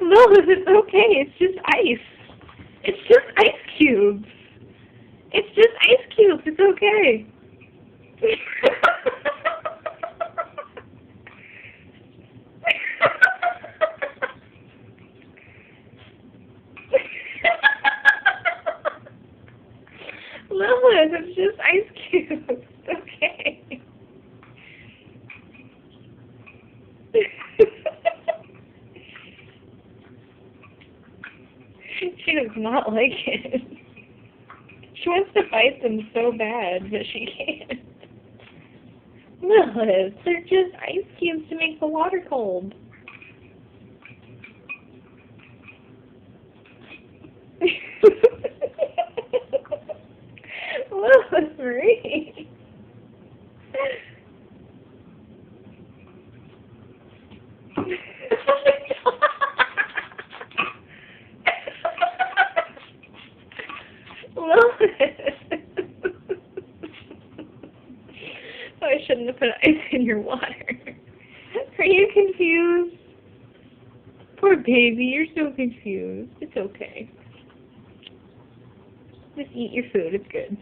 No, it's okay. It's just ice. It's just ice cubes. It's just ice cubes. It's okay. Lilith, it's just ice cubes. It's okay. She does not like it. She wants to fight them so bad, but she can't. Lilith, they're just ice cubes to make the water cold. Lilith, Marie. I shouldn't have put ice in your water. Are you confused? Poor baby, you're so confused. It's okay. Just eat your food, it's good.